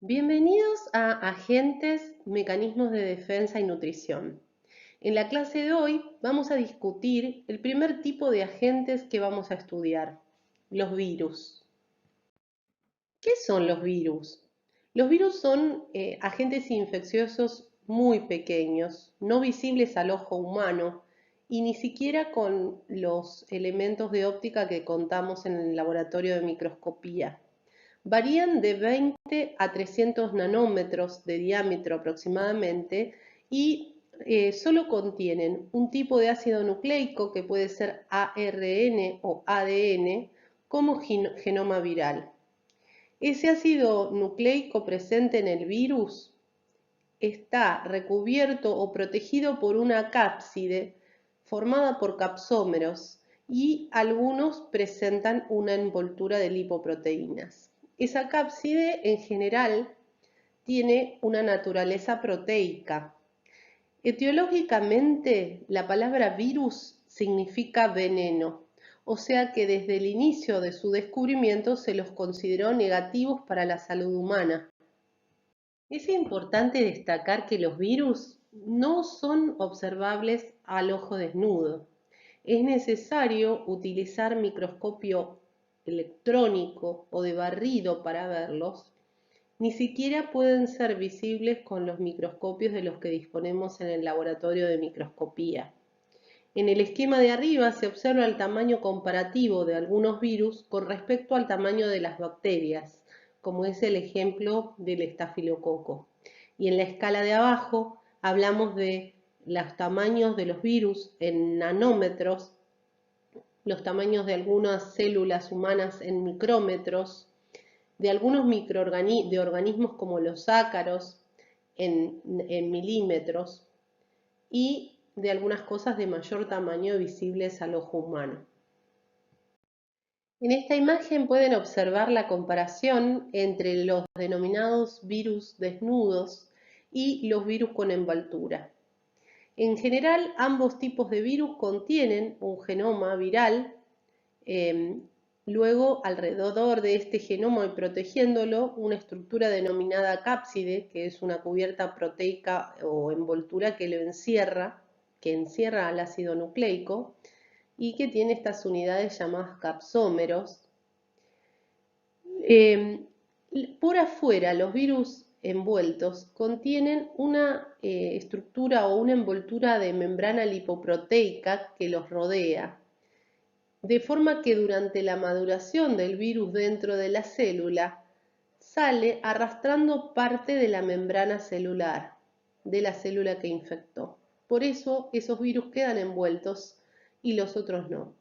Bienvenidos a Agentes, Mecanismos de Defensa y Nutrición. En la clase de hoy vamos a discutir el primer tipo de agentes que vamos a estudiar, los virus. ¿Qué son los virus? Los virus son agentes infecciosos muy pequeños, no visibles al ojo humano y ni siquiera con los elementos de óptica que contamos en el laboratorio de microscopía. Varían de 20 a 300 nanómetros de diámetro aproximadamente y solo contienen un tipo de ácido nucleico que puede ser ARN o ADN como genoma viral. Ese ácido nucleico presente en el virus está recubierto o protegido por una cápside formada por capsómeros y algunos presentan una envoltura de lipoproteínas. Esa cápside en general tiene una naturaleza proteica. Etiológicamente, la palabra virus significa veneno, o sea que desde el inicio de su descubrimiento se los consideró negativos para la salud humana. Es importante destacar que los virus no son observables al ojo desnudo. Es necesario utilizar microscopio electrónico o de barrido para verlos. Ni siquiera pueden ser visibles con los microscopios de los que disponemos en el laboratorio de microscopía. En el esquema de arriba se observa el tamaño comparativo de algunos virus con respecto al tamaño de las bacterias, como es el ejemplo del estafilococo. Y en la escala de abajo hablamos de los tamaños de los virus en nanómetros, los tamaños de algunas células humanas en micrómetros, de algunos organismos como los ácaros en milímetros y de algunas cosas de mayor tamaño visibles al ojo humano. En esta imagen pueden observar la comparación entre los denominados virus desnudos y los virus con envoltura. En general, ambos tipos de virus contienen un genoma viral. Luego, alrededor de este genoma y protegiéndolo, una estructura denominada cápside, que es una cubierta proteica o envoltura que lo encierra, que encierra al ácido nucleico y que tiene estas unidades llamadas capsómeros. Por afuera, los virus envueltos contienen una estructura o una envoltura de membrana lipoproteica que los rodea, de forma que durante la maduración del virus dentro de la célula sale arrastrando parte de la membrana celular de la célula que infectó. Por eso esos virus quedan envueltos y los otros no.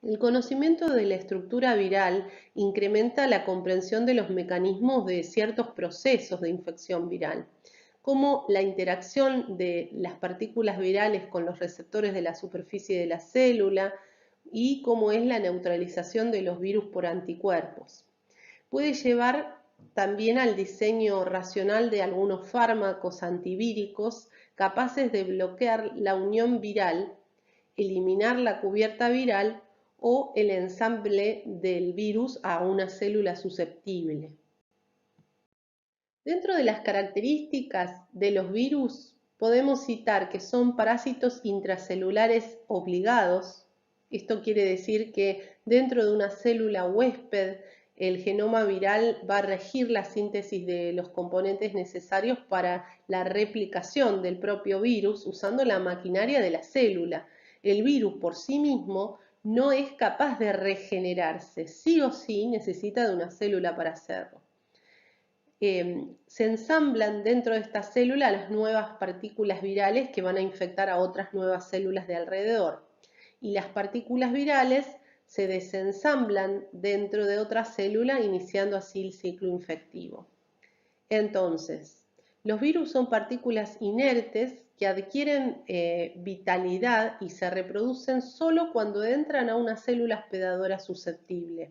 El conocimiento de la estructura viral incrementa la comprensión de los mecanismos de ciertos procesos de infección viral, como la interacción de las partículas virales con los receptores de la superficie de la célula y cómo es la neutralización de los virus por anticuerpos. Puede llevar también al diseño racional de algunos fármacos antivíricos capaces de bloquear la unión viral, eliminar la cubierta viral o el ensamble del virus a una célula susceptible. Dentro de las características de los virus podemos citar que son parásitos intracelulares obligados. Esto quiere decir que dentro de una célula huésped el genoma viral va a regir la síntesis de los componentes necesarios para la replicación del propio virus usando la maquinaria de la célula. El virus por sí mismo no es capaz de regenerarse, sí o sí necesita de una célula para hacerlo. Se ensamblan dentro de esta célula las nuevas partículas virales que van a infectar a otras nuevas células de alrededor. Y las partículas virales se desensamblan dentro de otra célula, iniciando así el ciclo infectivo. Entonces, los virus son partículas inertes que adquieren vitalidad y se reproducen solo cuando entran a una célula hospedadora susceptible.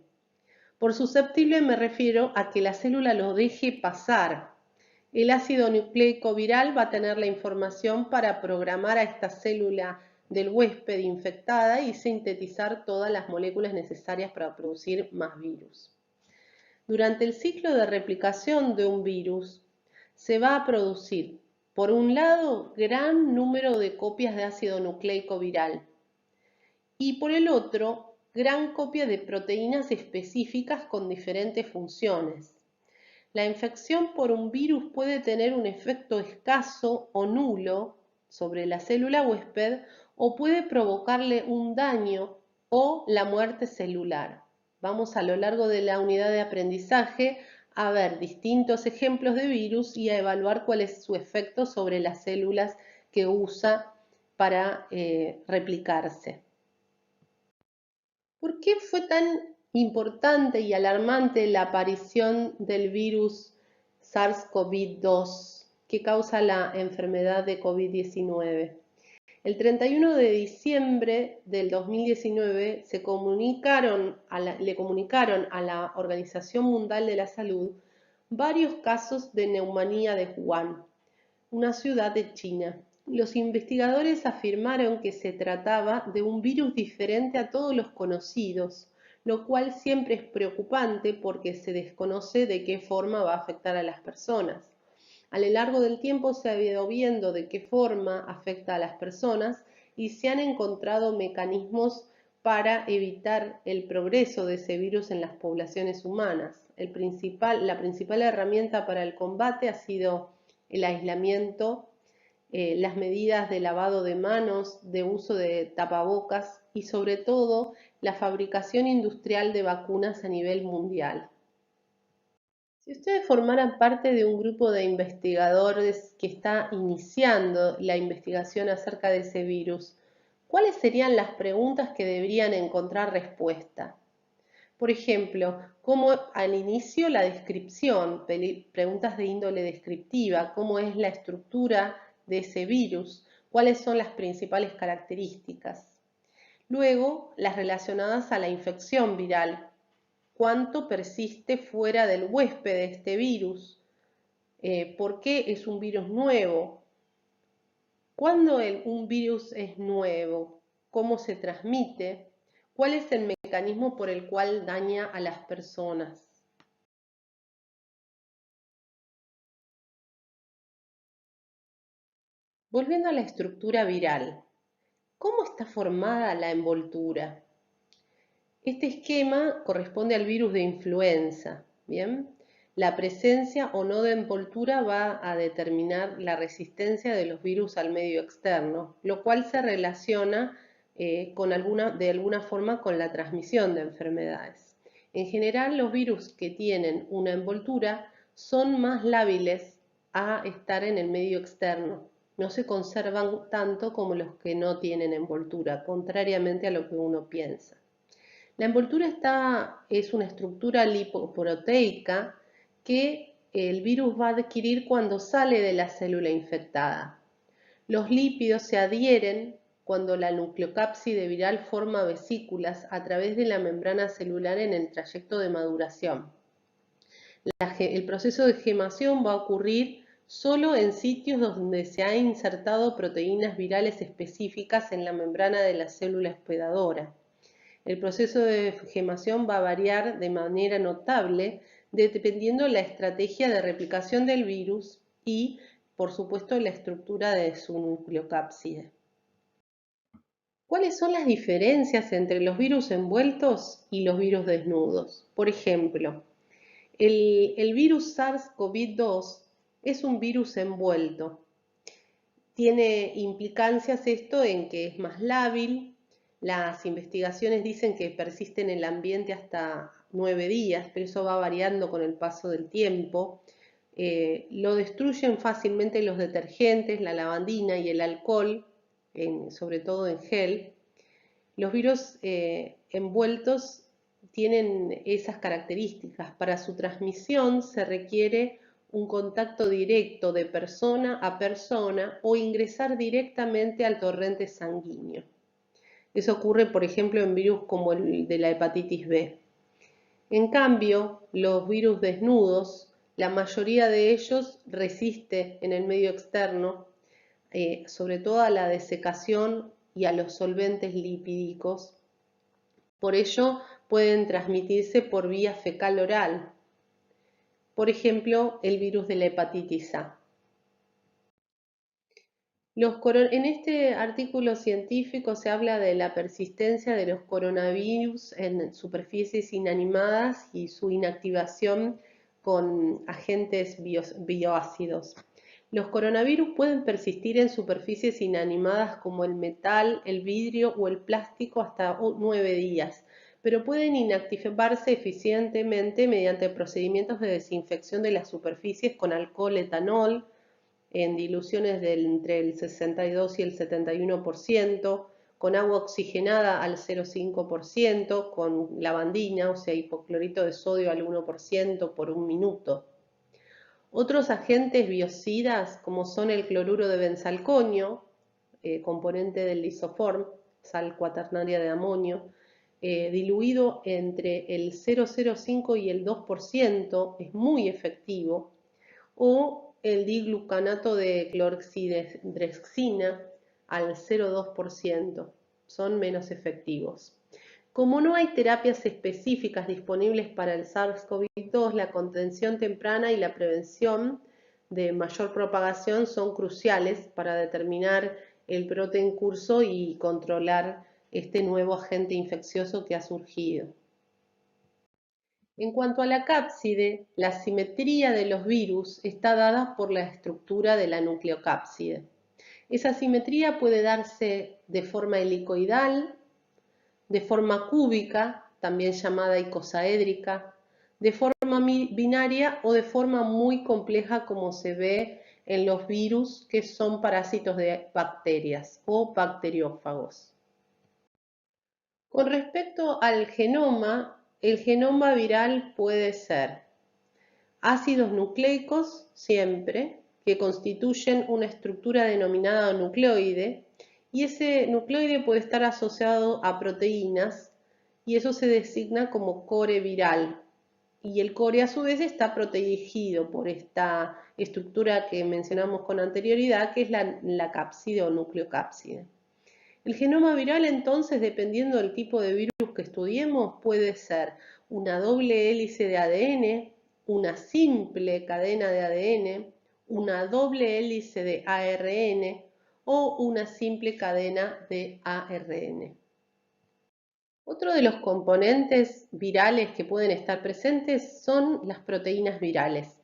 Por susceptible me refiero a que la célula lo deje pasar. El ácido nucleico viral va a tener la información para programar a esta célula del huésped infectada y sintetizar todas las moléculas necesarias para producir más virus. Durante el ciclo de replicación de un virus, se va a producir, por un lado, gran número de copias de ácido nucleico viral y por el otro, gran copia de proteínas específicas con diferentes funciones. La infección por un virus puede tener un efecto escaso o nulo sobre la célula huésped o puede provocarle un daño o la muerte celular. Vamos a lo largo de la unidad de aprendizaje a ver distintos ejemplos de virus y a evaluar cuál es su efecto sobre las células que usa para replicarse. ¿Por qué fue tan importante y alarmante la aparición del virus SARS-CoV-2 que causa la enfermedad de COVID-19? El 31 de diciembre del 2019 le comunicaron a la Organización Mundial de la Salud varios casos de neumonía de Wuhan, una ciudad de China. Los investigadores afirmaron que se trataba de un virus diferente a todos los conocidos, lo cual siempre es preocupante porque se desconoce de qué forma va a afectar a las personas. A lo largo del tiempo se ha ido viendo de qué forma afecta a las personas y se han encontrado mecanismos para evitar el progreso de ese virus en las poblaciones humanas. La principal herramienta para el combate ha sido el aislamiento, las medidas de lavado de manos, de uso de tapabocas y sobre todo la fabricación industrial de vacunas a nivel mundial. Si ustedes formaran parte de un grupo de investigadores que está iniciando la investigación acerca de ese virus, ¿cuáles serían las preguntas que deberían encontrar respuesta? Por ejemplo, ¿cómo al inicio la descripción, preguntas de índole descriptiva, cómo es la estructura de ese virus, cuáles son las principales características? Luego, las relacionadas a la infección viral, cuánto persiste fuera del huésped de este virus, por qué es un virus nuevo, cuándo un virus es nuevo, cómo se transmite, cuál es el mecanismo por el cual daña a las personas. Volviendo a la estructura viral, ¿cómo está formada la envoltura? Este esquema corresponde al virus de influenza, ¿bien? La presencia o no de envoltura va a determinar la resistencia de los virus al medio externo, lo cual se relaciona de alguna forma con la transmisión de enfermedades. En general, los virus que tienen una envoltura son más lábiles a estar en el medio externo. No se conservan tanto como los que no tienen envoltura, contrariamente a lo que uno piensa. La envoltura es una estructura lipoproteica que el virus va a adquirir cuando sale de la célula infectada. Los lípidos se adhieren cuando la nucleocápside viral forma vesículas a través de la membrana celular en el trayecto de maduración. El proceso de gemación va a ocurrir solo en sitios donde se han insertado proteínas virales específicas en la membrana de la célula hospedadora. El proceso de gemación va a variar de manera notable dependiendo la estrategia de replicación del virus y, por supuesto, la estructura de su nucleocápside. ¿Cuáles son las diferencias entre los virus envueltos y los virus desnudos? Por ejemplo, el virus SARS-CoV-2 es un virus envuelto. Tiene implicancias esto en que es más lábil. Las investigaciones dicen que persiste en el ambiente hasta 9 días, pero eso va variando con el paso del tiempo. Lo destruyen fácilmente los detergentes, la lavandina y el alcohol, sobre todo en gel. Los virus envueltos tienen esas características. Para su transmisión se requiere un contacto directo de persona a persona o ingresar directamente al torrente sanguíneo. Eso ocurre, por ejemplo, en virus como el de la hepatitis B. En cambio, los virus desnudos, la mayoría de ellos resiste en el medio externo, sobre todo a la desecación y a los solventes lipídicos. Por ello, pueden transmitirse por vía fecal oral. por ejemplo, el virus de la hepatitis A. En este artículo científico se habla de la persistencia de los coronavirus en superficies inanimadas y su inactivación con agentes bioácidos. Los coronavirus pueden persistir en superficies inanimadas como el metal, el vidrio o el plástico hasta 9 días, pero pueden inactivarse eficientemente mediante procedimientos de desinfección de las superficies con alcohol etanol, en diluciones entre el 62 y el 71%, con agua oxigenada al 0,5%, con lavandina, o sea, hipoclorito de sodio al 1% por un minuto. Otros agentes biocidas, como son el cloruro de benzalconio, componente del lisoform, sal cuaternaria de amonio, diluido entre el 0,05 y el 2%, es muy efectivo, o el diglucanato de clorhexidrexina al 0,2%, son menos efectivos. Como no hay terapias específicas disponibles para el SARS-CoV-2, la contención temprana y la prevención de mayor propagación son cruciales para determinar el brote en curso y controlar este nuevo agente infeccioso que ha surgido. En cuanto a la cápside, la simetría de los virus está dada por la estructura de la nucleocápside. Esa simetría puede darse de forma helicoidal, de forma cúbica, también llamada icosaédrica, de forma binaria o de forma muy compleja como se ve en los virus que son parásitos de bacterias o bacteriófagos. Con respecto al genoma, el genoma viral puede ser ácidos nucleicos, siempre, que constituyen una estructura denominada nucleoide, y ese nucleoide puede estar asociado a proteínas, y eso se designa como core viral. Y el core a su vez está protegido por esta estructura que mencionamos con anterioridad, que es la cápside o nucleocápside. El genoma viral, entonces, dependiendo del tipo de virus que estudiemos, puede ser una doble hélice de ADN, una simple cadena de ADN, una doble hélice de ARN o una simple cadena de ARN. Otro de los componentes virales que pueden estar presentes son las proteínas virales.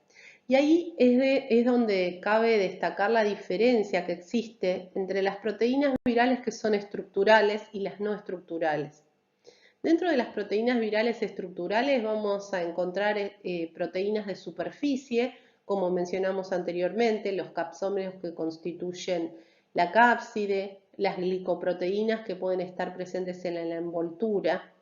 Y ahí es donde cabe destacar la diferencia que existe entre las proteínas virales que son estructurales y las no estructurales. Dentro de las proteínas virales estructurales vamos a encontrar proteínas de superficie, como mencionamos anteriormente, los capsómeros que constituyen la cápside, las glicoproteínas que pueden estar presentes en la envoltura,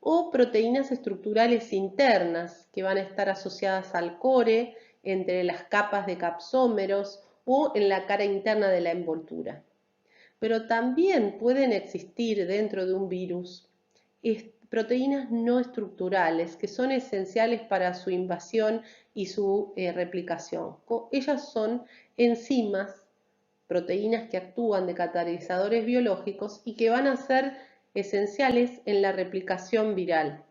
o proteínas estructurales internas que van a estar asociadas al core, entre las capas de capsómeros o en la cara interna de la envoltura. Pero también pueden existir dentro de un virus proteínas no estructurales que son esenciales para su invasión y su replicación. Ellas son enzimas, proteínas que actúan de catalizadores biológicos y que van a ser esenciales en la replicación viral.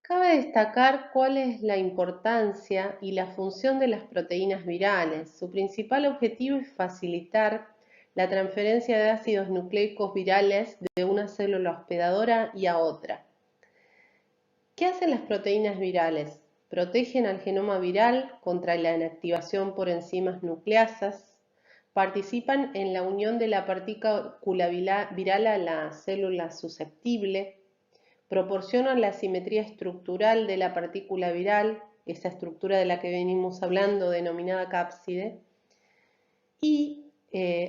Cabe destacar cuál es la importancia y la función de las proteínas virales. Su principal objetivo es facilitar la transferencia de ácidos nucleicos virales de una célula hospedadora y a otra. ¿Qué hacen las proteínas virales? Protegen al genoma viral contra la inactivación por enzimas nucleasas, participan en la unión de la partícula viral a la célula susceptible, proporcionan la simetría estructural de la partícula viral, esa estructura de la que venimos hablando denominada cápside, y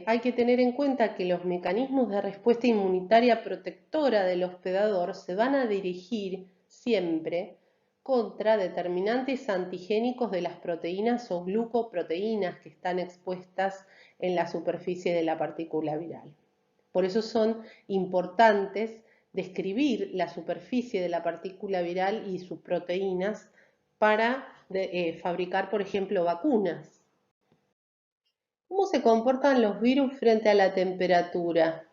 hay que tener en cuenta que los mecanismos de respuesta inmunitaria protectora del hospedador se van a dirigir siempre contra determinantes antigénicos de las proteínas o glucoproteínas que están expuestas en la superficie de la partícula viral. Por eso son importantes describir la superficie de la partícula viral y sus proteínas para fabricar, por ejemplo, vacunas. ¿Cómo se comportan los virus frente a la temperatura?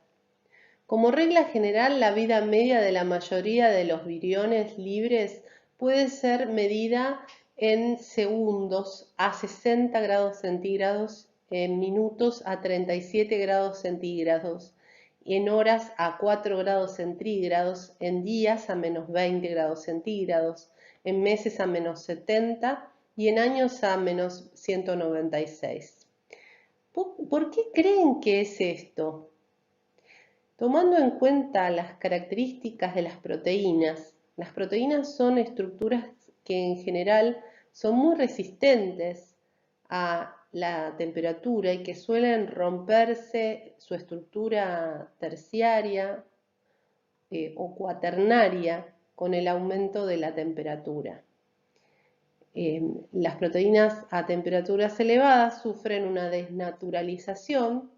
Como regla general, la vida media de la mayoría de los viriones libres puede ser medida en segundos a 60 grados centígrados, en minutos a 37 grados centígrados, en horas a 4 grados centígrados, en días a menos 20 grados centígrados, en meses a menos 70 y en años a menos 196. ¿Por qué creen que es esto? Tomando en cuenta las características de las proteínas son estructuras que en general son muy resistentes a la temperatura y que suelen romperse su estructura terciaria o cuaternaria con el aumento de la temperatura. Las proteínas a temperaturas elevadas sufren una desnaturalización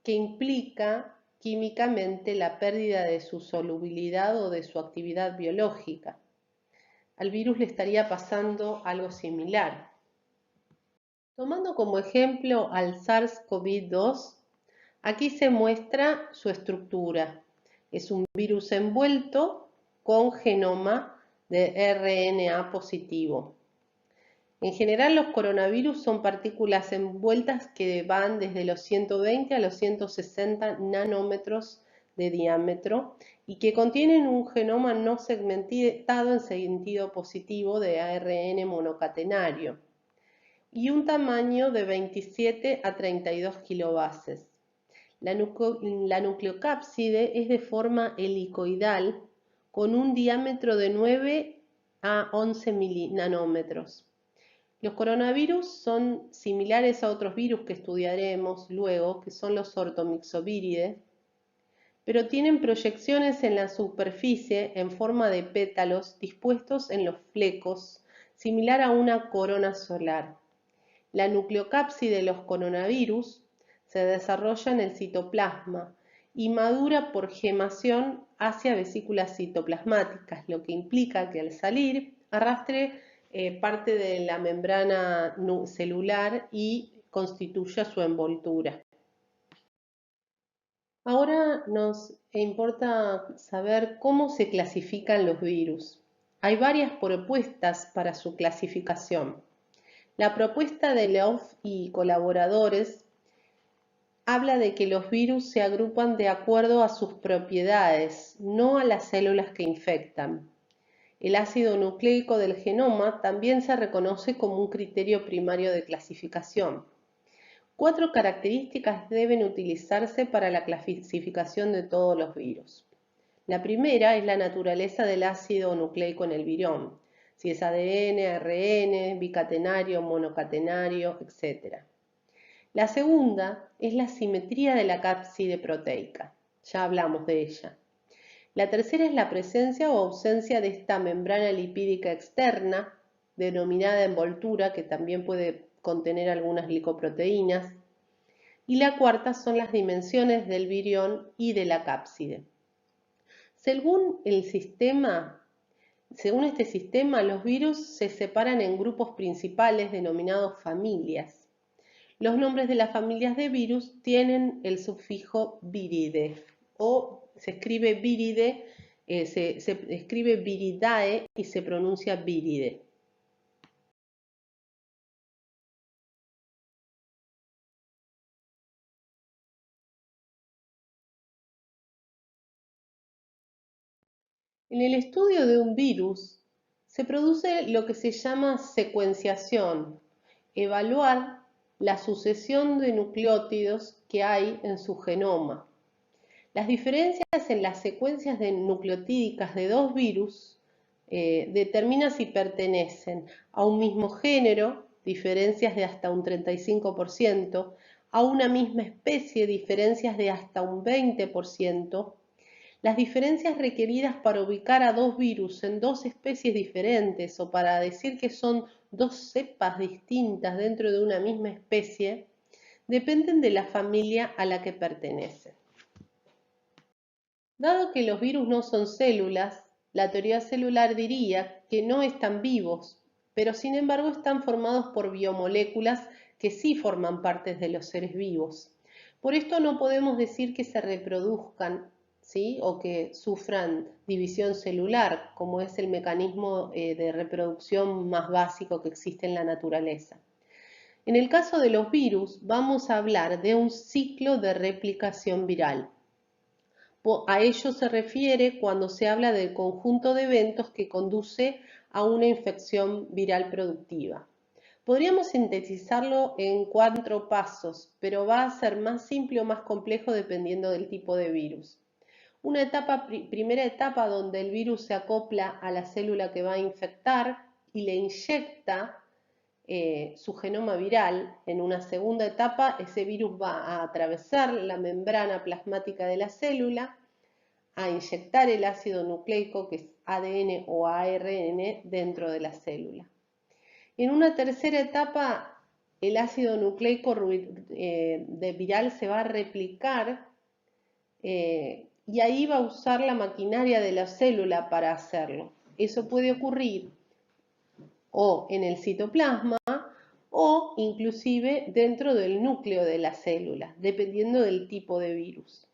que implica químicamente la pérdida de su solubilidad o de su actividad biológica. Al virus le estaría pasando algo similar. Tomando como ejemplo al SARS-CoV-2, aquí se muestra su estructura. Es un virus envuelto con genoma de RNA positivo. En general, los coronavirus son partículas envueltas que van desde los 120 a los 160 nanómetros de diámetro y que contienen un genoma no segmentado en sentido positivo de ARN monocatenario y un tamaño de 27 a 32 kilobases. La nucleocápside es de forma helicoidal con un diámetro de 9 a 11 nanómetros. Los coronavirus son similares a otros virus que estudiaremos luego, que son los ortomyxoviridae, pero tienen proyecciones en la superficie en forma de pétalos dispuestos en los flecos, similar a una corona solar. La nucleocápside de los coronavirus se desarrolla en el citoplasma y madura por gemación hacia vesículas citoplasmáticas, lo que implica que al salir arrastre parte de la membrana celular y constituya su envoltura. Ahora nos importa saber cómo se clasifican los virus. Hay varias propuestas para su clasificación. La propuesta de Love y colaboradores habla de que los virus se agrupan de acuerdo a sus propiedades, no a las células que infectan. El ácido nucleico del genoma también se reconoce como un criterio primario de clasificación. 4 características deben utilizarse para la clasificación de todos los virus. La primera es la naturaleza del ácido nucleico en el virión, si es ADN, ARN, bicatenario, monocatenario, etc. La segunda es la simetría de la cápside proteica, ya hablamos de ella. La tercera es la presencia o ausencia de esta membrana lipídica externa, denominada envoltura, que también puede contener algunas glicoproteínas. Y la cuarta son las dimensiones del virión y de la cápside. Según este sistema, los virus se separan en grupos principales denominados familias. Los nombres de las familias de virus tienen el sufijo viride o se escribe viride, se escribe viridae y se pronuncia viride. En el estudio de un virus se produce lo que se llama secuenciación, evaluar la sucesión de nucleótidos que hay en su genoma. Las diferencias en las secuencias nucleotídicas de dos virus determinan si pertenecen a un mismo género, diferencias de hasta un 35%, a una misma especie, diferencias de hasta un 20%. Las diferencias requeridas para ubicar a dos virus en dos especies diferentes o para decir que son dos cepas distintas dentro de una misma especie dependen de la familia a la que pertenecen. Dado que los virus no son células, la teoría celular diría que no están vivos, pero sin embargo están formados por biomoléculas que sí forman parte de los seres vivos. Por esto no podemos decir que se reproduzcan ¿sí? O que sufran división celular, como es el mecanismo de reproducción más básico que existe en la naturaleza. En el caso de los virus, vamos a hablar de un ciclo de replicación viral. A ello se refiere cuando se habla del conjunto de eventos que conduce a una infección viral productiva. Podríamos sintetizarlo en 4 pasos, pero va a ser más simple o más complejo dependiendo del tipo de virus. Una primera etapa donde el virus se acopla a la célula que va a infectar y le inyecta su genoma viral. En una segunda etapa, ese virus va a atravesar la membrana plasmática de la célula, a inyectar el ácido nucleico, que es ADN o ARN, dentro de la célula. En una tercera etapa, el ácido nucleico viral se va a replicar y ahí va a usar la maquinaria de la célula para hacerlo. Eso puede ocurrir o en el citoplasma o inclusive dentro del núcleo de la célula, dependiendo del tipo de virus.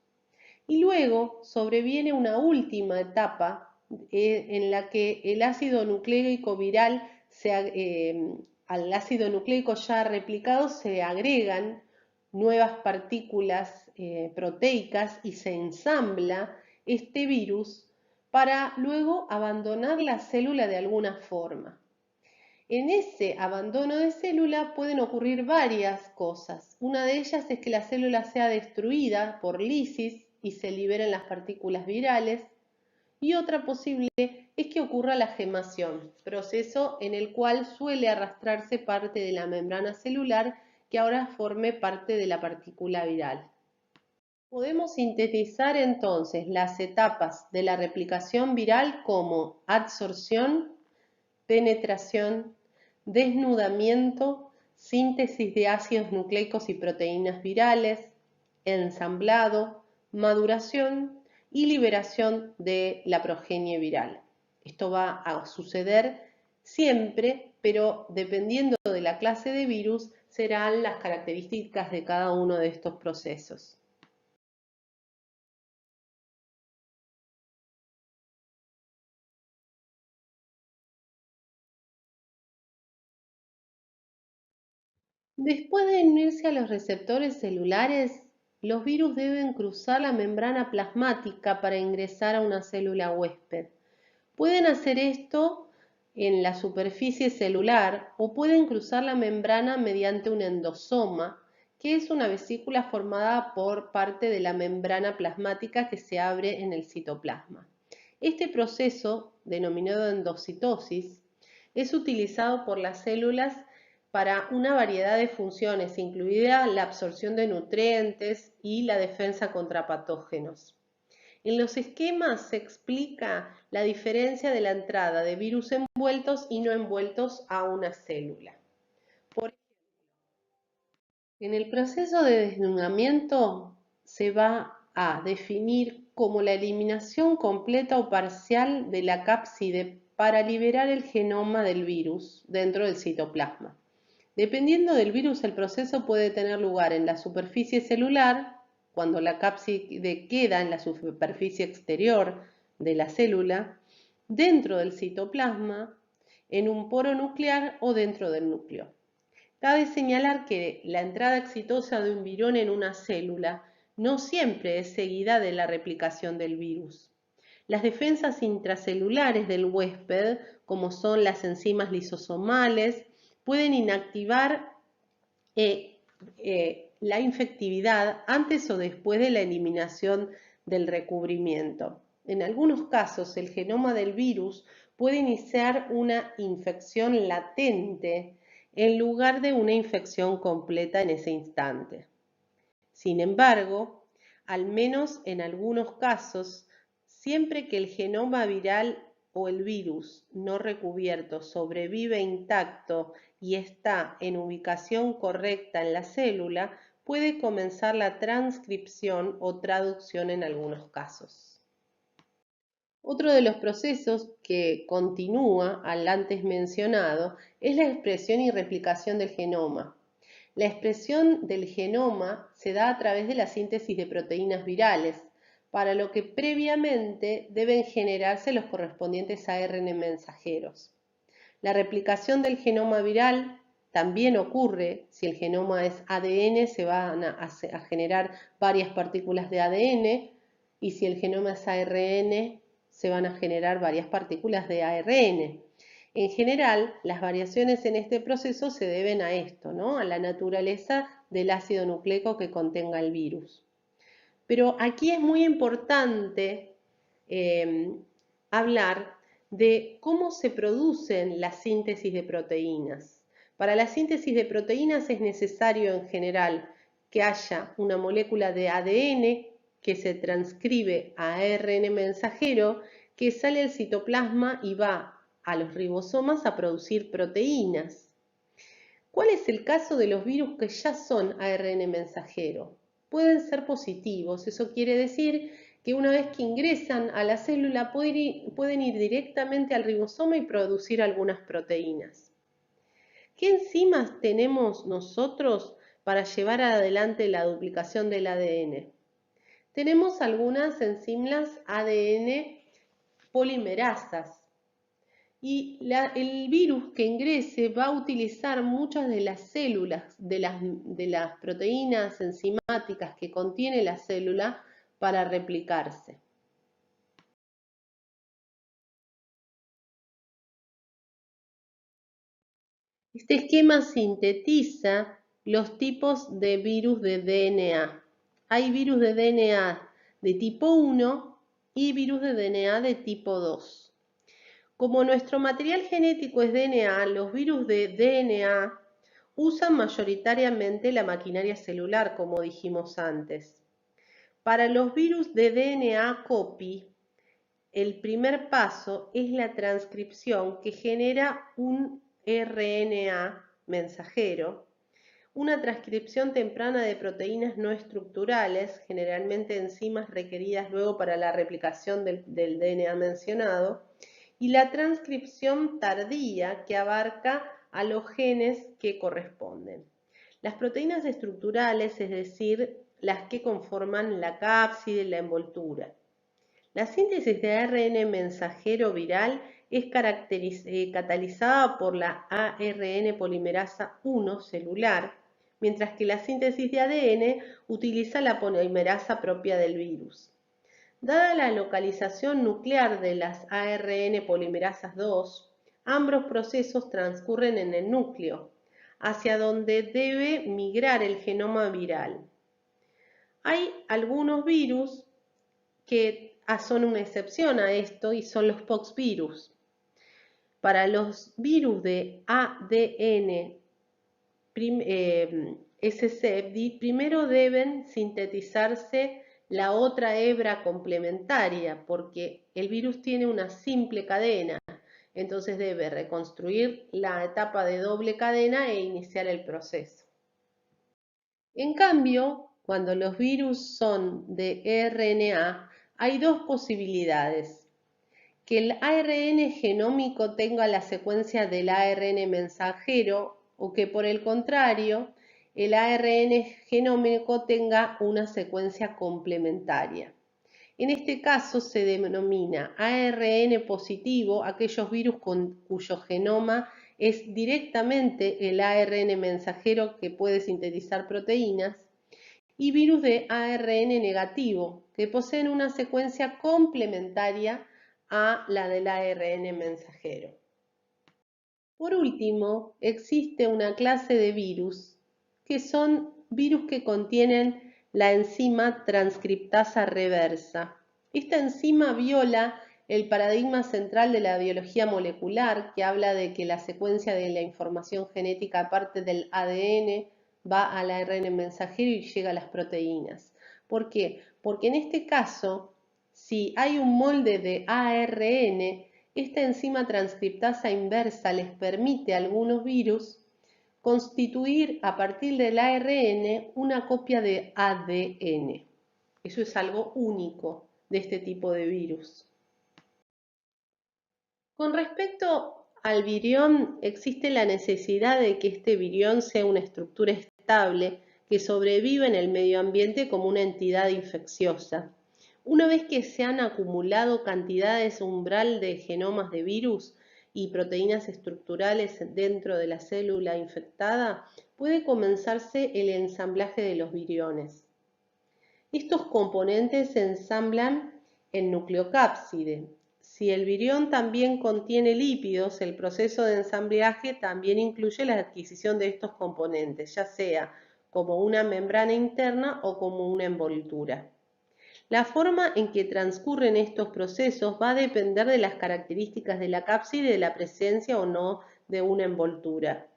Y luego sobreviene una última etapa en la que el ácido nucleico viral, al ácido nucleico ya replicado se agregan nuevas partículas proteicas y se ensambla este virus para luego abandonar la célula de alguna forma. En ese abandono de célula pueden ocurrir varias cosas. Una de ellas es que la célula sea destruida por lisis y se liberen las partículas virales. Y otra posible es que ocurra la gemación, proceso en el cual suele arrastrarse parte de la membrana celular que ahora forme parte de la partícula viral. Podemos sintetizar entonces las etapas de la replicación viral como adsorción, penetración, desnudamiento, síntesis de ácidos nucleicos y proteínas virales, ensamblado, maduración y liberación de la progenie viral. Esto va a suceder siempre, pero dependiendo de la clase de virus, serán las características de cada uno de estos procesos. Después de unirse a los receptores celulares, los virus deben cruzar la membrana plasmática para ingresar a una célula huésped. Pueden hacer esto en la superficie celular o pueden cruzar la membrana mediante un endosoma, que es una vesícula formada por parte de la membrana plasmática que se abre en el citoplasma. Este proceso, denominado endocitosis, es utilizado por las células para una variedad de funciones, incluida la absorción de nutrientes y la defensa contra patógenos. En los esquemas se explica la diferencia de la entrada de virus envueltos y no envueltos a una célula. En el proceso de desnudamiento se va a definir como la eliminación completa o parcial de la cápside para liberar el genoma del virus dentro del citoplasma. Dependiendo del virus, el proceso puede tener lugar en la superficie celular, cuando la cápside queda en la superficie exterior de la célula, dentro del citoplasma, en un poro nuclear o dentro del núcleo. Cabe señalar que la entrada exitosa de un virón en una célula no siempre es seguida de la replicación del virus. Las defensas intracelulares del huésped, como son las enzimas lisosomales, pueden inactivar la infectividad antes o después de la eliminación del recubrimiento. En algunos casos, el genoma del virus puede iniciar una infección latente en lugar de una infección completa en ese instante. Sin embargo, al menos en algunos casos, siempre que el genoma viral o el virus no recubierto sobrevive intacto y está en ubicación correcta en la célula, puede comenzar la transcripción o traducción en algunos casos. Otro de los procesos que continúa al antes mencionado es la expresión y replicación del genoma. La expresión del genoma se da a través de la síntesis de proteínas virales, para lo que previamente deben generarse los correspondientes ARN mensajeros. La replicación del genoma viral también ocurre. Si el genoma es ADN, se van a generar varias partículas de ADN, y si el genoma es ARN, se van a generar varias partículas de ARN. En general, las variaciones en este proceso se deben a esto, ¿no? A la naturaleza del ácido nucleico que contenga el virus. Pero aquí es muy importante hablar de cómo se producen las síntesis de proteínas. Para la síntesis de proteínas es necesario en general que haya una molécula de ADN que se transcribe a ARN mensajero, que sale del citoplasma y va a los ribosomas a producir proteínas. ¿Cuál es el caso de los virus que ya son ARN mensajero? Pueden ser positivos, eso quiere decir que una vez que ingresan a la célula pueden ir directamente al ribosoma y producir algunas proteínas. ¿Qué enzimas tenemos nosotros para llevar adelante la duplicación del ADN? Tenemos algunas enzimas ADN polimerasas. Y el virus que ingrese va a utilizar muchas de las células, de las proteínas enzimáticas que contiene la célula para replicarse. Este esquema sintetiza los tipos de virus de DNA. Hay virus de DNA de tipo 1 y virus de DNA de tipo 2. Como nuestro material genético es DNA, los virus de DNA usan mayoritariamente la maquinaria celular, como dijimos antes. Para los virus de DNA copy, el primer paso es la transcripción que genera un RNA mensajero, una transcripción temprana de proteínas no estructurales, generalmente enzimas requeridas luego para la replicación del DNA mencionado, y la transcripción tardía que abarca a los genes que corresponden. Las proteínas estructurales, es decir, las que conforman la cápside y la envoltura. La síntesis de ARN mensajero viral es catalizada por la ARN polimerasa 1 celular, mientras que la síntesis de ADN utiliza la polimerasa propia del virus. Dada la localización nuclear de las ARN polimerasas 2, ambos procesos transcurren en el núcleo, hacia donde debe migrar el genoma viral. Hay algunos virus que son una excepción a esto y son los poxvirus. Para los virus de ADN SC, primero deben sintetizarse la otra hebra complementaria, porque el virus tiene una simple cadena, entonces debe reconstruir la etapa de doble cadena e iniciar el proceso. En cambio, cuando los virus son de RNA, hay dos posibilidades: que el ARN genómico tenga la secuencia del ARN mensajero, o que por el contrario, el ARN genómico tenga una secuencia complementaria. En este caso se denomina ARN positivo aquellos virus cuyo genoma es directamente el ARN mensajero que puede sintetizar proteínas, y virus de ARN negativo que poseen una secuencia complementaria a la del ARN mensajero. Por último, existe una clase de virus que son virus que contienen la enzima transcriptasa reversa. Esta enzima viola el paradigma central de la biología molecular, que habla de que la secuencia de la información genética aparte del ADN va al ARN mensajero y llega a las proteínas. ¿Por qué? Porque en este caso, si hay un molde de ARN, esta enzima transcriptasa inversa les permite a algunos virus constituir a partir del ARN una copia de ADN. Eso es algo único de este tipo de virus. Con respecto al virión, existe la necesidad de que este virión sea una estructura estable que sobreviva en el medio ambiente como una entidad infecciosa. Una vez que se han acumulado cantidades umbral de genomas de virus y proteínas estructurales dentro de la célula infectada, puede comenzarse el ensamblaje de los viriones. Estos componentes se ensamblan en nucleocápside. Si el virión también contiene lípidos, el proceso de ensamblaje también incluye la adquisición de estos componentes, ya sea como una membrana interna o como una envoltura. La forma en que transcurren estos procesos va a depender de las características de la cápside y de la presencia o no de una envoltura.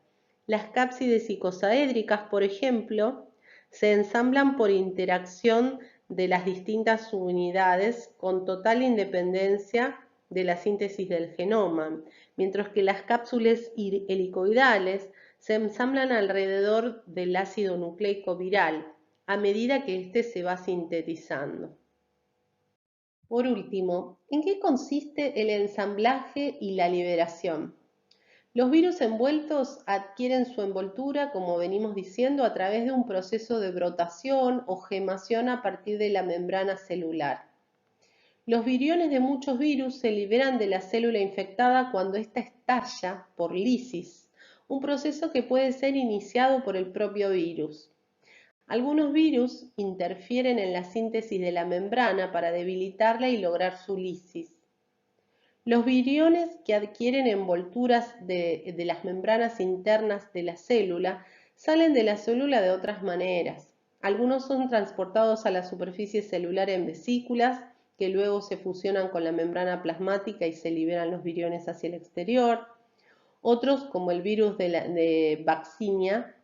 Las cápsides icosaédricas, por ejemplo, se ensamblan por interacción de las distintas unidades con total independencia de la síntesis del genoma, mientras que las cápsulas helicoidales se ensamblan alrededor del ácido nucleico viral a medida que éste se va sintetizando. Por último, ¿en qué consiste el ensamblaje y la liberación? Los virus envueltos adquieren su envoltura, como venimos diciendo, a través de un proceso de brotación o gemación a partir de la membrana celular. Los viriones de muchos virus se liberan de la célula infectada cuando ésta estalla por lisis, un proceso que puede ser iniciado por el propio virus. Algunos virus interfieren en la síntesis de la membrana para debilitarla y lograr su lisis. Los viriones que adquieren envolturas de las membranas internas de la célula salen de la célula de otras maneras. Algunos son transportados a la superficie celular en vesículas, que luego se fusionan con la membrana plasmática y se liberan los viriones hacia el exterior. Otros, como el virus de Vaccinia,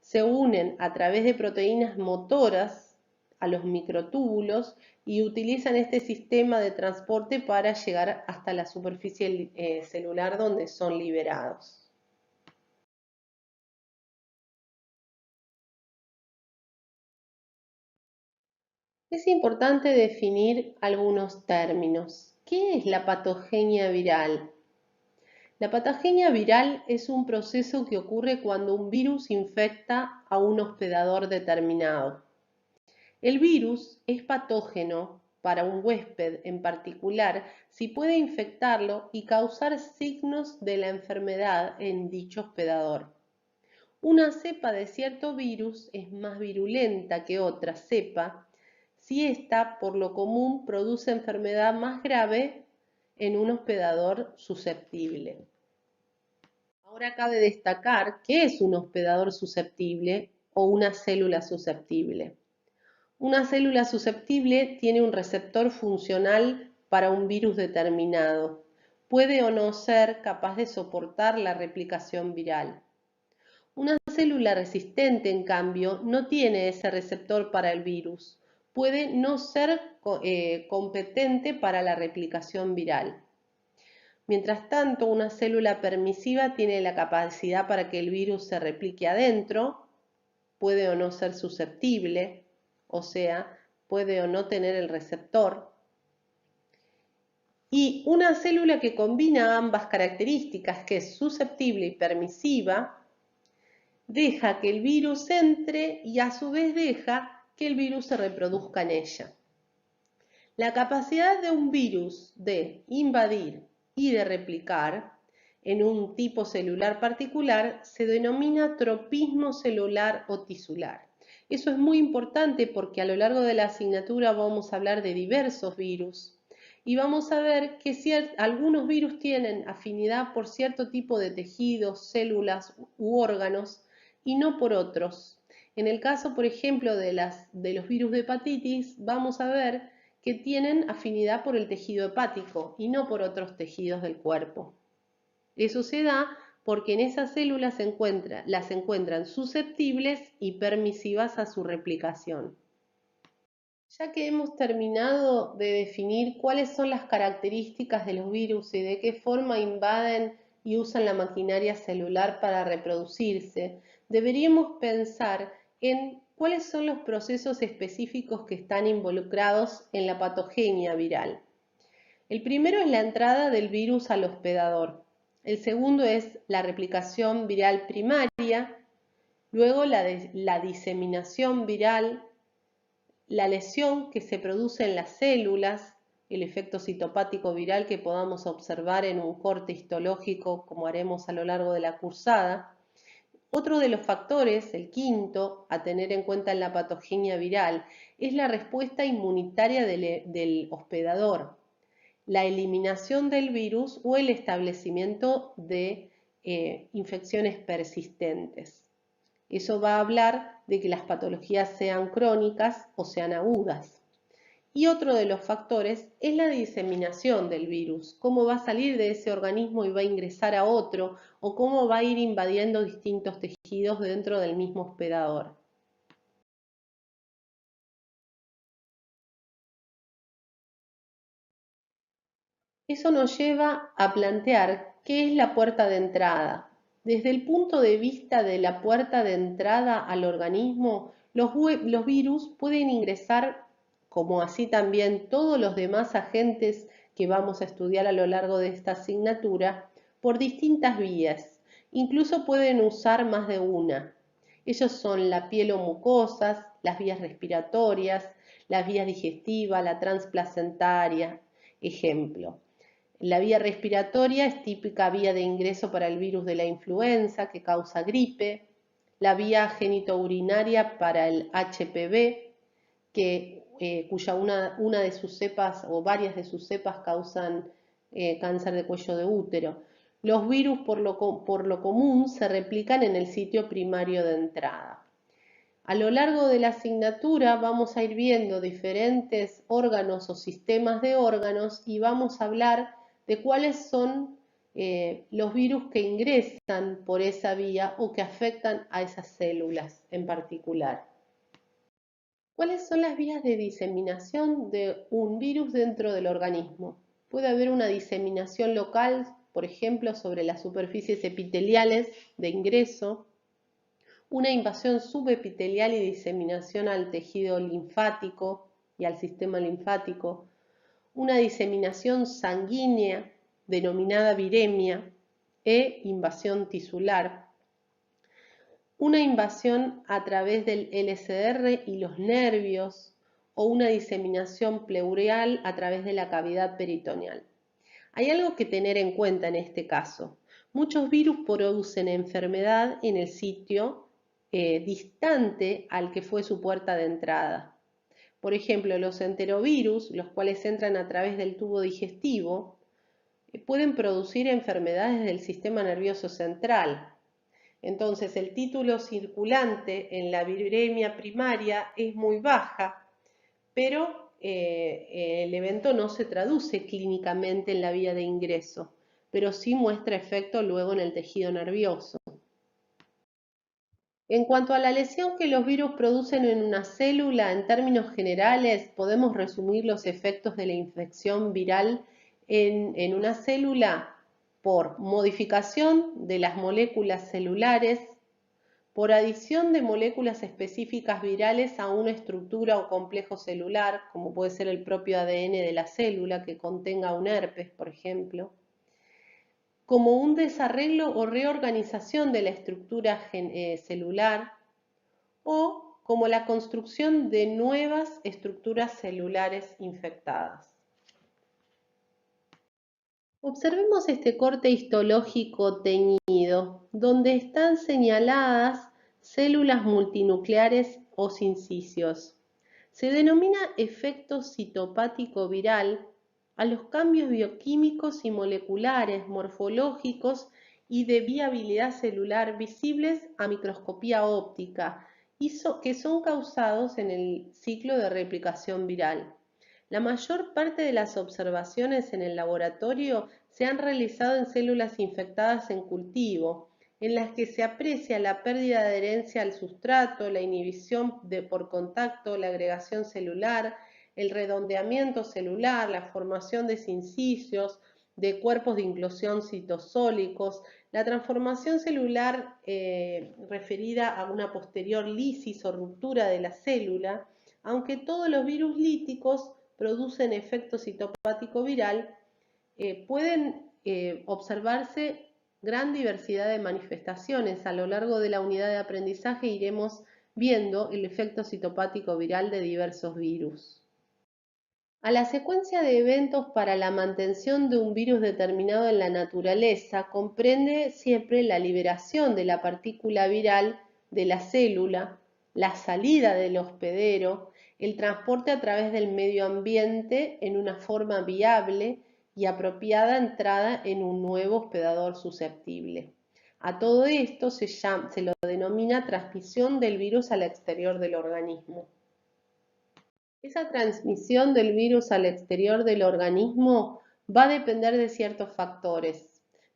se unen a través de proteínas motoras a los microtúbulos y utilizan este sistema de transporte para llegar hasta la superficie celular donde son liberados. Es importante definir algunos términos. ¿Qué es la patogenia viral? La patogenia viral es un proceso que ocurre cuando un virus infecta a un hospedador determinado. El virus es patógeno para un huésped en particular si puede infectarlo y causar signos de la enfermedad en dicho hospedador. Una cepa de cierto virus es más virulenta que otra cepa si ésta, por lo común, produce enfermedad más grave en un hospedador susceptible. Ahora cabe destacar qué es un hospedador susceptible o una célula susceptible. Una célula susceptible tiene un receptor funcional para un virus determinado. Puede o no ser capaz de soportar la replicación viral. Una célula resistente, en cambio, no tiene ese receptor para el virus. Puede no ser competente para la replicación viral. Mientras tanto, una célula permisiva tiene la capacidad para que el virus se replique adentro, puede o no ser susceptible, o sea, puede o no tener el receptor. Y una célula que combina ambas características, que es susceptible y permisiva, deja que el virus entre y a su vez deja que el virus se reproduzca en ella. La capacidad de un virus de invadir y de replicar en un tipo celular particular se denomina tropismo celular o tisular. Eso es muy importante porque a lo largo de la asignatura vamos a hablar de diversos virus y vamos a ver que algunos virus tienen afinidad por cierto tipo de tejidos, células u órganos y no por otros. En el caso, por ejemplo, de los virus de hepatitis, vamos a ver que tienen afinidad por el tejido hepático y no por otros tejidos del cuerpo. Eso se da porque en esas células las encuentran susceptibles y permisivas a su replicación. Ya que hemos terminado de definir cuáles son las características de los virus y de qué forma invaden y usan la maquinaria celular para reproducirse, deberíamos pensar en cuáles son los procesos específicos que están involucrados en la patogenia viral. El primero es la entrada del virus al hospedador. El segundo es la replicación viral primaria, luego la diseminación viral, la lesión que se produce en las células, el efecto citopático viral que podamos observar en un corte histológico como haremos a lo largo de la cursada. Otro de los factores, el quinto, a tener en cuenta en la patogenia viral, es la respuesta inmunitaria del hospedador, la eliminación del virus o el establecimiento de infecciones persistentes. Eso va a hablar de que las patologías sean crónicas o sean agudas. Y otro de los factores es la diseminación del virus, cómo va a salir de ese organismo y va a ingresar a otro, o cómo va a ir invadiendo distintos tejidos dentro del mismo hospedador. Eso nos lleva a plantear qué es la puerta de entrada. Desde el punto de vista de la puerta de entrada al organismo, los virus pueden ingresar, como así también todos los demás agentes que vamos a estudiar a lo largo de esta asignatura, por distintas vías. Incluso pueden usar más de una. Ellos son la piel o mucosas, las vías respiratorias, las vías digestivas, la transplacentaria, ejemplo. La vía respiratoria es típica vía de ingreso para el virus de la influenza que causa gripe, la vía genitourinaria para el HPV, cuya una de sus cepas o varias de sus cepas causan cáncer de cuello de útero. Los virus por lo común se replican en el sitio primario de entrada. A lo largo de la asignatura vamos a ir viendo diferentes órganos o sistemas de órganos y vamos a hablar de cuáles son los virus que ingresan por esa vía o que afectan a esas células en particular. ¿Cuáles son las vías de diseminación de un virus dentro del organismo? Puede haber una diseminación local, por ejemplo, sobre las superficies epiteliales de ingreso, una invasión subepitelial y diseminación al tejido linfático y al sistema linfático, una diseminación sanguínea denominada viremia e invasión tisular, una invasión a través del LCR y los nervios o una diseminación pleural a través de la cavidad peritoneal. Hay algo que tener en cuenta en este caso. Muchos virus producen enfermedad en el sitio distante al que fue su puerta de entrada. Por ejemplo, los enterovirus, los cuales entran a través del tubo digestivo, pueden producir enfermedades del sistema nervioso central. Entonces, el título circulante en la viremia primaria es muy baja, pero el evento no se traduce clínicamente en la vía de ingreso, pero sí muestra efecto luego en el tejido nervioso. En cuanto a la lesión que los virus producen en una célula, en términos generales, podemos resumir los efectos de la infección viral en una célula por modificación de las moléculas celulares, por adición de moléculas específicas virales a una estructura o complejo celular, como puede ser el propio ADN de la célula que contenga un herpes, por ejemplo, como un desarreglo o reorganización de la estructura celular o como la construcción de nuevas estructuras celulares infectadas. Observemos este corte histológico teñido, donde están señaladas células multinucleares o sincicios. Se denomina efecto citopático viral a los cambios bioquímicos y moleculares, morfológicos y de viabilidad celular visibles a microscopía óptica y que son causados en el ciclo de replicación viral. La mayor parte de las observaciones en el laboratorio se han realizado en células infectadas en cultivo, en las que se aprecia la pérdida de adherencia al sustrato, la inhibición por contacto, la agregación celular, el redondeamiento celular, la formación de sincicios, de cuerpos de inclusión citosólicos, la transformación celular referida a una posterior lisis o ruptura de la célula, aunque todos los virus líticos producen efecto citopático viral, pueden observarse gran diversidad de manifestaciones. A lo largo de la unidad de aprendizaje iremos viendo el efecto citopático viral de diversos virus. A la secuencia de eventos para la mantención de un virus determinado en la naturaleza comprende siempre la liberación de la partícula viral de la célula, la salida del hospedero, el transporte a través del medio ambiente en una forma viable y apropiada entrada en un nuevo hospedador susceptible. A todo esto se lo denomina transmisión del virus al exterior del organismo. Esa transmisión del virus al exterior del organismo va a depender de ciertos factores,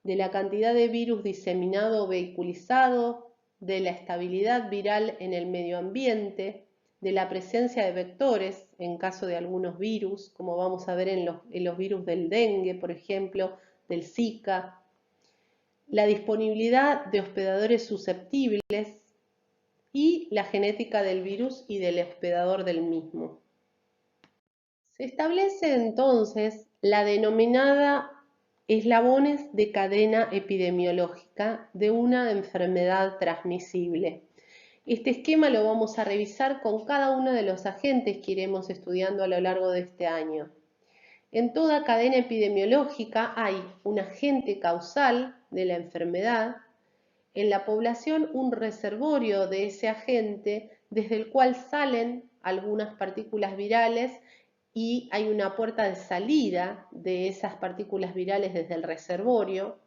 de la cantidad de virus diseminado o vehiculizado, de la estabilidad viral en el medio ambiente, de la presencia de vectores en caso de algunos virus, como vamos a ver en los virus del dengue, por ejemplo, del Zika, la disponibilidad de hospedadores susceptibles y la genética del virus y del hospedador del mismo. Se establece entonces la denominada eslabones de cadena epidemiológica de una enfermedad transmisible. Este esquema lo vamos a revisar con cada uno de los agentes que iremos estudiando a lo largo de este año. En toda cadena epidemiológica hay un agente causal de la enfermedad, en la población un reservorio de ese agente desde el cual salen algunas partículas virales y hay una puerta de salida de esas partículas virales desde el reservorio,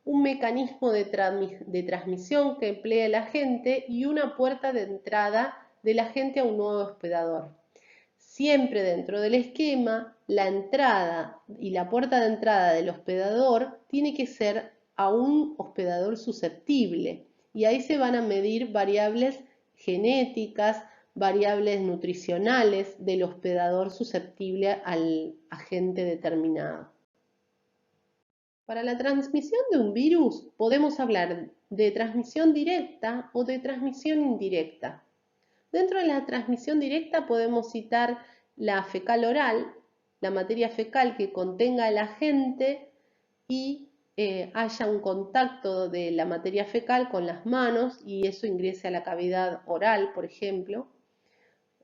un mecanismo de transmisión que emplea el agente y una puerta de entrada del agente a un nuevo hospedador. Siempre dentro del esquema, la entrada y la puerta de entrada del hospedador tiene que ser a un hospedador susceptible y ahí se van a medir variables genéticas, variables nutricionales del hospedador susceptible al agente determinado. Para la transmisión de un virus podemos hablar de transmisión directa o de transmisión indirecta. Dentro de la transmisión directa podemos citar la fecal oral, la materia fecal que contenga el agente y haya un contacto de la materia fecal con las manos y eso ingrese a la cavidad oral, por ejemplo.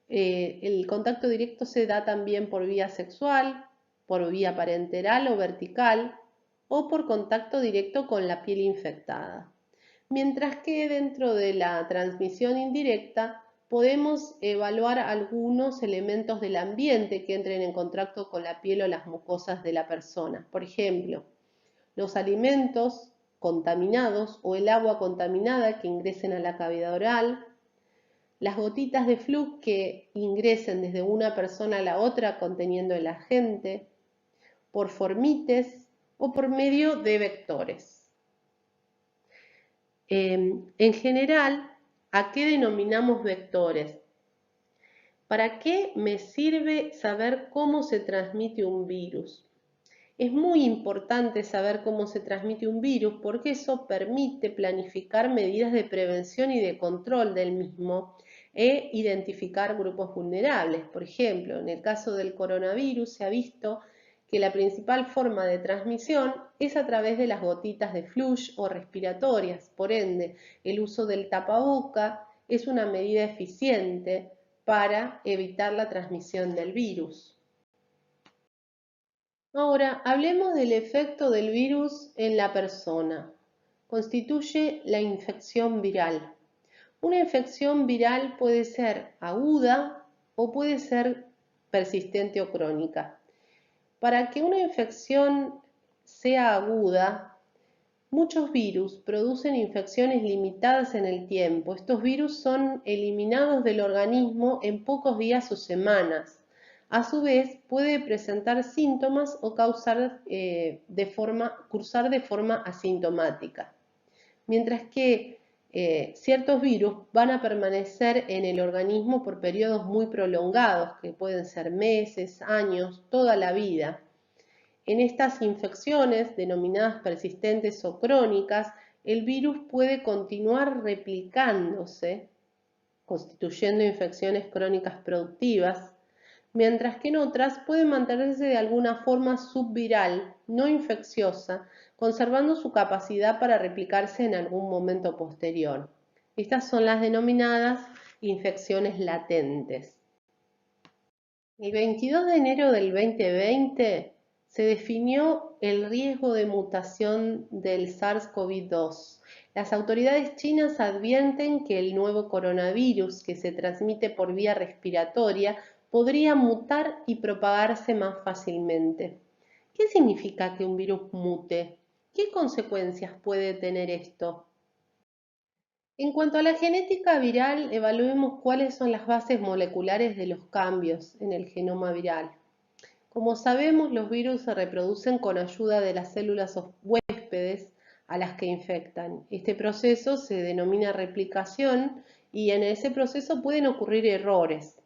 El contacto directo se da también por vía sexual, por vía parenteral o vertical o por contacto directo con la piel infectada. Mientras que dentro de la transmisión indirecta podemos evaluar algunos elementos del ambiente que entren en contacto con la piel o las mucosas de la persona. Por ejemplo, los alimentos contaminados o el agua contaminada que ingresen a la cavidad oral, las gotitas de flux que ingresen desde una persona a la otra conteniendo el agente, por formites o por medio de vectores. En general, ¿a qué denominamos vectores? ¿Para qué me sirve saber cómo se transmite un virus? Es muy importante saber cómo se transmite un virus porque eso permite planificar medidas de prevención y de control del mismo e identificar grupos vulnerables. Por ejemplo, en el caso del coronavirus se ha visto que la principal forma de transmisión es a través de las gotitas de flush o respiratorias. Por ende, el uso del tapaboca es una medida eficiente para evitar la transmisión del virus. Ahora, hablemos del efecto del virus en la persona. Constituye la infección viral. Una infección viral puede ser aguda o puede ser persistente o crónica. Para que una infección sea aguda, muchos virus producen infecciones limitadas en el tiempo. Estos virus son eliminados del organismo en pocos días o semanas. A su vez, puede presentar síntomas o cursar de forma asintomática. Mientras que ciertos virus van a permanecer en el organismo por periodos muy prolongados, que pueden ser meses, años, toda la vida. En estas infecciones, denominadas persistentes o crónicas, el virus puede continuar replicándose, constituyendo infecciones crónicas productivas, mientras que en otras puede mantenerse de alguna forma subviral, no infecciosa, conservando su capacidad para replicarse en algún momento posterior. Estas son las denominadas infecciones latentes. El 22 de enero del 2020 se definió el riesgo de mutación del SARS-CoV-2. Las autoridades chinas advierten que el nuevo coronavirus, que se transmite por vía respiratoria, podría mutar y propagarse más fácilmente. ¿Qué significa que un virus mute? ¿Qué consecuencias puede tener esto? En cuanto a la genética viral, evaluemos cuáles son las bases moleculares de los cambios en el genoma viral. Como sabemos, los virus se reproducen con ayuda de las células huéspedes a las que infectan. Este proceso se denomina replicación y en ese proceso pueden ocurrir errores.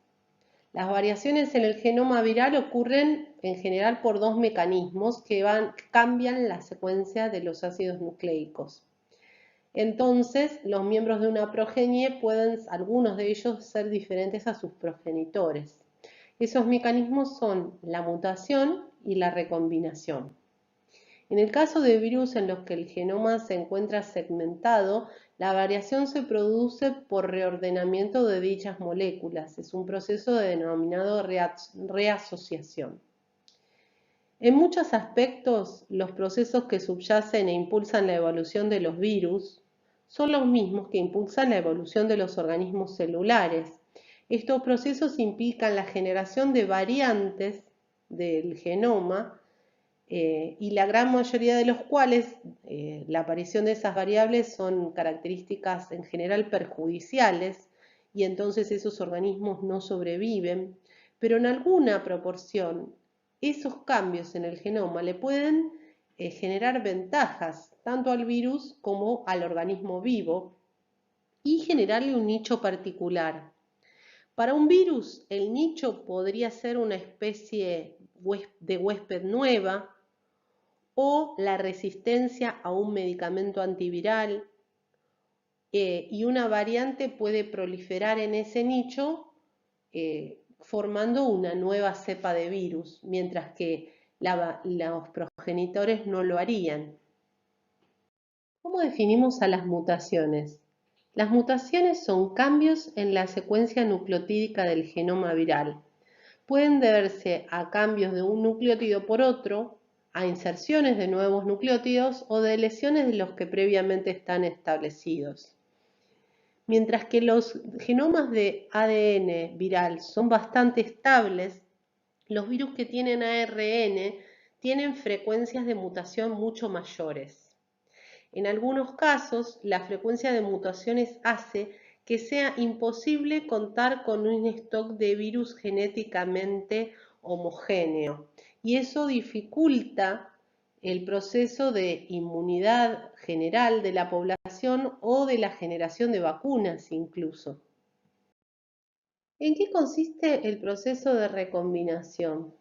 Las variaciones en el genoma viral ocurren en general por dos mecanismos que cambian la secuencia de los ácidos nucleicos. Entonces, los miembros de una progenie pueden, algunos de ellos, ser diferentes a sus progenitores. Esos mecanismos son la mutación y la recombinación. En el caso de virus en los que el genoma se encuentra segmentado, la variación se produce por reordenamiento de dichas moléculas. Es un proceso denominado reasociación. En muchos aspectos, los procesos que subyacen e impulsan la evolución de los virus son los mismos que impulsan la evolución de los organismos celulares. Estos procesos implican la generación de variantes del genoma y la gran mayoría de los cuales, la aparición de esas variables son características en general perjudiciales y entonces esos organismos no sobreviven, pero en alguna proporción esos cambios en el genoma le pueden generar ventajas tanto al virus como al organismo vivo y generarle un nicho particular. Para un virus, el nicho podría ser una especie de huésped nueva o la resistencia a un medicamento antiviral y una variante puede proliferar en ese nicho formando una nueva cepa de virus, mientras que los progenitores no lo harían. ¿Cómo definimos a las mutaciones? Las mutaciones son cambios en la secuencia nucleotídica del genoma viral. Pueden deberse a cambios de un nucleótido por otro, a inserciones de nuevos nucleótidos o de lesiones de los que previamente están establecidos. Mientras que los genomas de ADN viral son bastante estables, los virus que tienen ARN tienen frecuencias de mutación mucho mayores. En algunos casos, la frecuencia de mutaciones hace que sea imposible contar con un stock de virus genéticamente homogéneo y eso dificulta el proceso de inmunidad general de la población o de la generación de vacunas incluso. ¿En qué consiste el proceso de recombinación?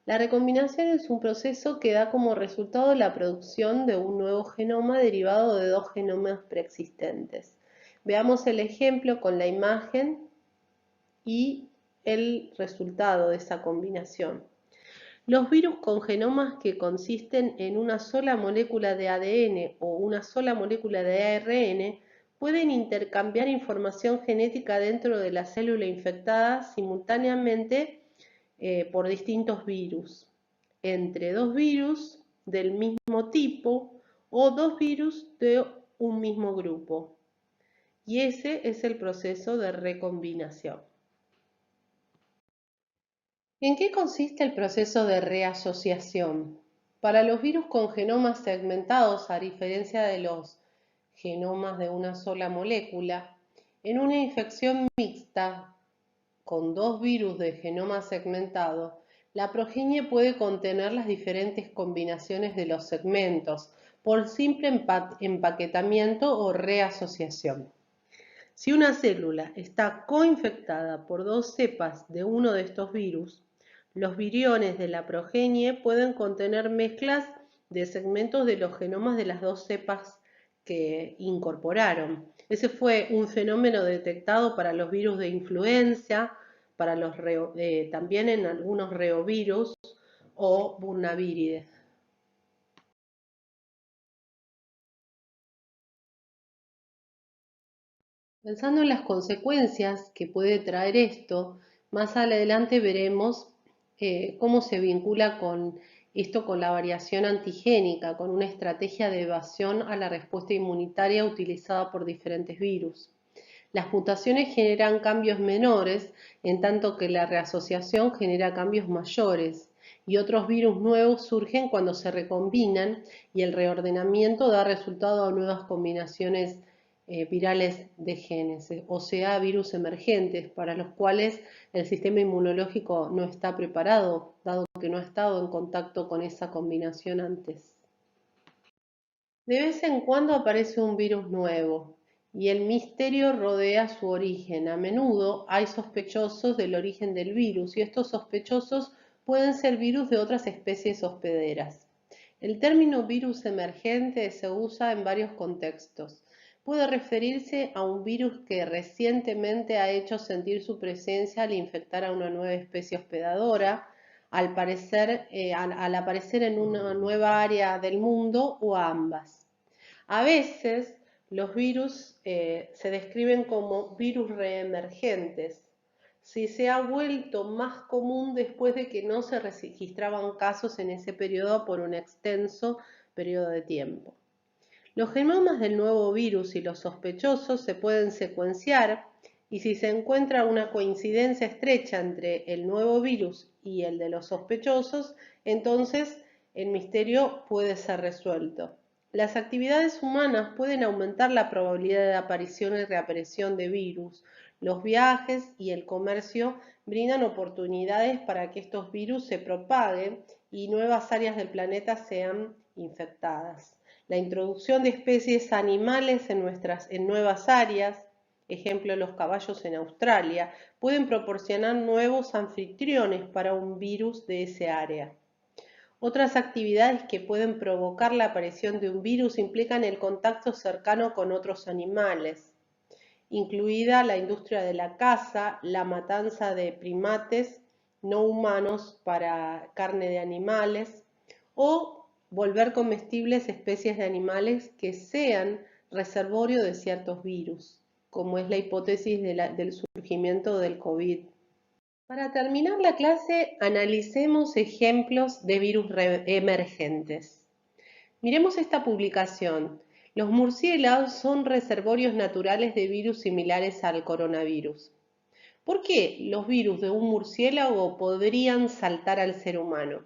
La recombinación es un proceso que da como resultado la producción de un nuevo genoma derivado de dos genomas preexistentes. Veamos el ejemplo con la imagen y el resultado de esa combinación. Los virus con genomas que consisten en una sola molécula de ADN o una sola molécula de ARN pueden intercambiar información genética dentro de la célula infectada simultáneamente por distintos virus, entre dos virus del mismo tipo o dos virus de un mismo grupo. Y ese es el proceso de recombinación. ¿En qué consiste el proceso de reasociación? Para los virus con genomas segmentados, a diferencia de los genomas de una sola molécula, en una infección mixta con dos virus de genoma segmentado, la progenie puede contener las diferentes combinaciones de los segmentos por simple empaquetamiento o reasociación. Si una célula está coinfectada por dos cepas de uno de estos virus, los viriones de la progenie pueden contener mezclas de segmentos de los genomas de las dos cepas que incorporaron. Ese fue un fenómeno detectado para los virus de influenza, para los también en algunos reovirus o burnavírides. Pensando en las consecuencias que puede traer esto, más adelante veremos cómo se vincula con esto con la variación antigénica, con una estrategia de evasión a la respuesta inmunitaria utilizada por diferentes virus. Las mutaciones generan cambios menores, en tanto que la reasociación genera cambios mayores, y otros virus nuevos surgen cuando se recombinan y el reordenamiento da resultado a nuevas combinaciones virales de genes, o sea, virus emergentes, para los cuales el sistema inmunológico no está preparado, dado que no ha estado en contacto con esa combinación antes. De vez en cuando aparece un virus nuevo y el misterio rodea su origen. A menudo hay sospechosos del origen del virus y estos sospechosos pueden ser virus de otras especies hospederas. El término virus emergente se usa en varios contextos. Puede referirse a un virus que recientemente ha hecho sentir su presencia al infectar a una nueva especie hospedadora, al aparecer en una nueva área del mundo o a ambas. A veces los virus se describen como virus reemergentes, si se ha vuelto más común después de que no se registraban casos en ese periodo por un extenso periodo de tiempo. Los genomas del nuevo virus y los sospechosos se pueden secuenciar y si se encuentra una coincidencia estrecha entre el nuevo virus y el de los sospechosos, entonces el misterio puede ser resuelto. Las actividades humanas pueden aumentar la probabilidad de aparición y reaparición de virus. Los viajes y el comercio brindan oportunidades para que estos virus se propaguen y nuevas áreas del planeta sean infectadas. La introducción de especies animales en nuevas áreas, ejemplo los caballos en Australia, pueden proporcionar nuevos anfitriones para un virus de ese área. Otras actividades que pueden provocar la aparición de un virus implican el contacto cercano con otros animales, incluida la industria de la caza, la matanza de primates no humanos para carne de animales o volver comestibles especies de animales que sean reservorio de ciertos virus, como es la hipótesis del surgimiento del COVID. Para terminar la clase, analicemos ejemplos de virus emergentes. Miremos esta publicación. Los murciélagos son reservorios naturales de virus similares al coronavirus. ¿Por qué los virus de un murciélago podrían saltar al ser humano?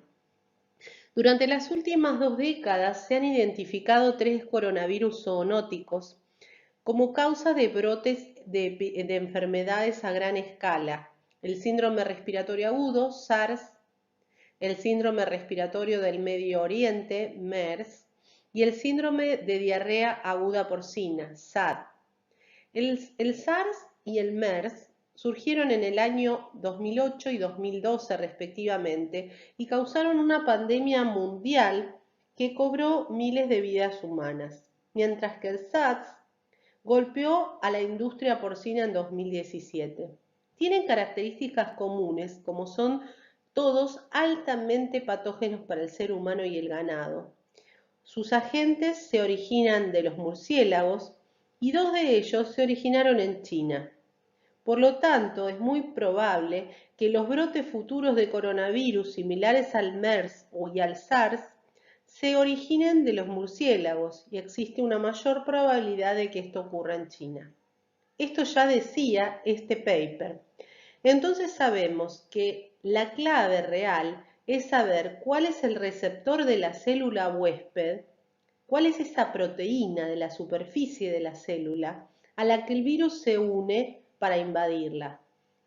Durante las últimas 2 décadas se han identificado 3 coronavirus zoonóticos como causa de brotes de enfermedades a gran escala: el síndrome respiratorio agudo, SARS, el síndrome respiratorio del Medio Oriente, MERS, y el síndrome de diarrea aguda porcina, SAD. El SARS y el MERS surgieron en el año 2008 y 2012 respectivamente y causaron una pandemia mundial que cobró miles de vidas humanas, mientras que el SARS golpeó a la industria porcina en 2017. Tienen características comunes, como son todos altamente patógenos para el ser humano y el ganado. Sus agentes se originan de los murciélagos y 2 de ellos se originaron en China. Por lo tanto, es muy probable que los brotes futuros de coronavirus similares al MERS y al SARS se originen de los murciélagos y existe una mayor probabilidad de que esto ocurra en China. Esto ya decía este paper. Entonces sabemos que la clave real es saber cuál es el receptor de la célula huésped, cuál es esa proteína de la superficie de la célula a la que el virus se une para invadirla.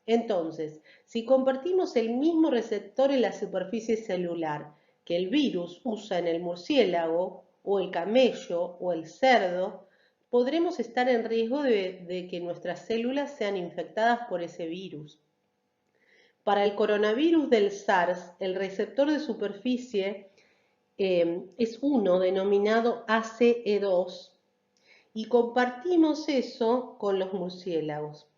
Entonces, si compartimos el mismo receptor en la superficie celular que el virus usa en el murciélago o el camello o el cerdo, podremos estar en riesgo de que nuestras células sean infectadas por ese virus. Para el coronavirus del SARS, el receptor de superficie es uno denominado ACE2 y compartimos eso con los murciélagos.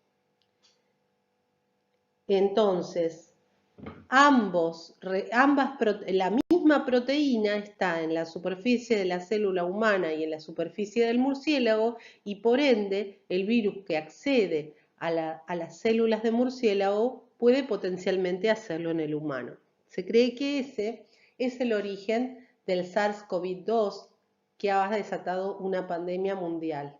Entonces, La misma proteína está en la superficie de la célula humana y en la superficie del murciélago y por ende el virus que accede a las células de murciélago puede potencialmente hacerlo en el humano. Se cree que ese es el origen del SARS-CoV-2 que ha desatado una pandemia mundial.